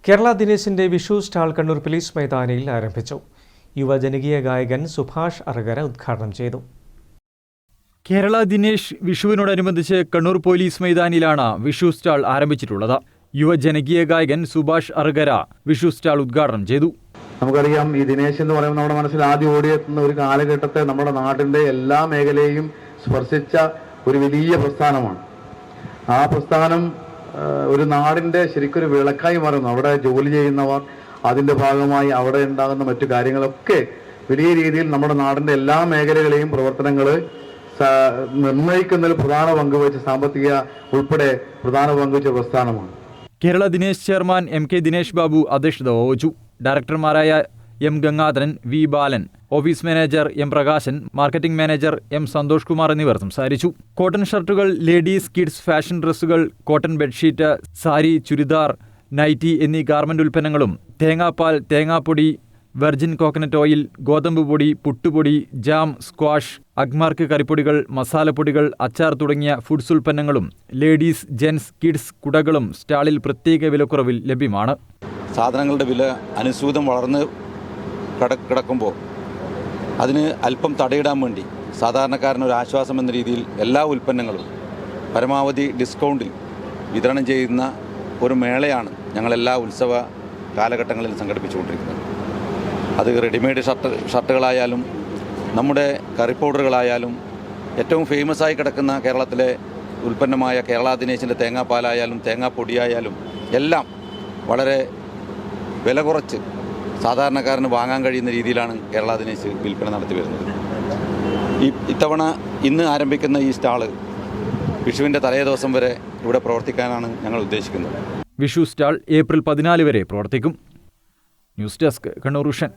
കേരള ദിനേശിന്റെ Vishu stall Kannur police മൈതാനിയിൽ ആരംഭിച്ചു. യുവജനകീയ ഗായകൻ സുഭാഷ് അറകര ഉദ്ഘാടനം ചെയ്തു. കേരള ദിനേശ് വിഷുവിനോടനുബന്ധിച്ച് കണ്ണൂർ പോലീസ് മൈതാനിയിലാണ് വിഷു സ്റ്റാൾ ആരംഭിച്ചിട്ടുള്ളത്. യുവജനകീയ ഗായകൻ സുഭാഷ് അറകര വിഷു സ്റ്റാൾ ഉദ്ഘാടനം ചെയ്തു. നമുക്കറിയാം, ഈ ദിനേശ് എന്ന് പറയുമ്പോൾ നമ്മുടെ മനസ്സിൽ ആദ്യം ഓടിയെത്തുന്ന ഒരു കാലഘട്ടത്തെ നമ്മുടെ നാടിന്റെ എല്ലാ മേഖലയെയും സ്പർശിച്ച ഒരു വലിയ പ്രസ്ഥാനമാണ്. ആ പ്രസ്ഥാനം ഒരു നാടിന്റെ ശരിക്കൊരു വിളക്കായി മാറുന്നു. അവിടെ ജോലി ചെയ്യുന്നവർ, അതിന്റെ ഭാഗമായി അവിടെ ഉണ്ടാകുന്ന മറ്റു കാര്യങ്ങളൊക്കെ വലിയ രീതിയിൽ നമ്മുടെ നാടിന്റെ എല്ലാ മേഖലകളെയും പ്രവർത്തനങ്ങൾ നിർണ്ണയിക്കുന്നതിൽ പ്രധാന പങ്കുവച്ച, സാമ്പത്തിക ഉൾപ്പെടെ പ്രധാന പങ്കുവച്ച പ്രസ്ഥാനമാണ്. കേരള ദിനേശ് ചെയർമാൻ MK ദിനേശ് ബാബു അധ്യക്ഷത വഹിച്ചു. ഡയറക്ടർമാരായ M Gangadharan, V Balan, office manager M Prakashan, marketing manager M Santhosh Kumar എന്നിവർ സംസാരിച്ചു. കോട്ടൺ ഷർട്ടുകൾ, ലേഡീസ്, കിഡ്സ്, ഫാഷൻ ഡ്രസ്സുകൾ, cotton bedsheet, sari, churidar, nightie എന്നീ ഗാർമെന്റ് ഉൽപ്പന്നങ്ങളും തേങ്ങാപ്പാൽ, തേങ്ങാപ്പൊടി, വെർജിൻ കോക്കനട്ട് ഓയിൽ, ഗോതമ്പ് പൊടി, പുട്ടുപൊടി, ജാം, സ്ക്വാഷ്, അഗ്മാർക്ക് കറിപ്പൊടികൾ, മസാലപ്പൊടികൾ, അച്ചാർ തുടങ്ങിയ ഫുഡ്സ് ഉൽപ്പന്നങ്ങളും ലേഡീസ്, ജെൻസ്, കിഡ്സ് കുടകളും സ്റ്റാളിൽ പ്രത്യേക വിലക്കുറവിൽ ലഭ്യമാണ്. സാധനങ്ങളുടെ വില അനുസ്യൂതം വളർന്ന് കിടക്കുമ്പോൾ അതിന് അല്പം തടയിടാൻ വേണ്ടി സാധാരണക്കാരനൊരു ആശ്വാസം എന്ന രീതിയിൽ എല്ലാ ഉൽപ്പന്നങ്ങളും പരമാവധി ഡിസ്കൗണ്ടിൽ വിതരണം ചെയ്യുന്ന ഒരു മേളയാണ് ഞങ്ങളെല്ലാ ഉത്സവ കാലഘട്ടങ്ങളിൽ സംഘടിപ്പിച്ചുകൊണ്ടിരിക്കുന്നത്. അത് റെഡിമെയ്ഡ് ഷർട്ടുകളായാലും നമ്മുടെ കറി പൗഡറുകളായാലും ഏറ്റവും ഫേമസായി കിടക്കുന്ന കേരളത്തിലെ ഉൽപ്പന്നമായ കേരള ദിനേശിൻ്റെ തേങ്ങാപ്പാലായാലും തേങ്ങാപ്പൊടിയായാലും എല്ലാം വളരെ വില കുറച്ച് സാധാരണക്കാരന് വാങ്ങാൻ കഴിയുന്ന രീതിയിലാണ് കേരള ദിനേശ് വിൽപ്പന നടത്തി വരുന്നത്. ഇന്ന് ആരംഭിക്കുന്ന ഈ സ്റ്റാള് വിഷുവിൻ്റെ തലേ ദിവസം വരെ ഇവിടെ പ്രവർത്തിക്കാനാണ് ഞങ്ങൾ ഉദ്ദേശിക്കുന്നത്. വിഷു സ്റ്റാൾ ഏപ്രിൽ 14 വരെ പ്രവർത്തിക്കും. News desk, Kannur vision.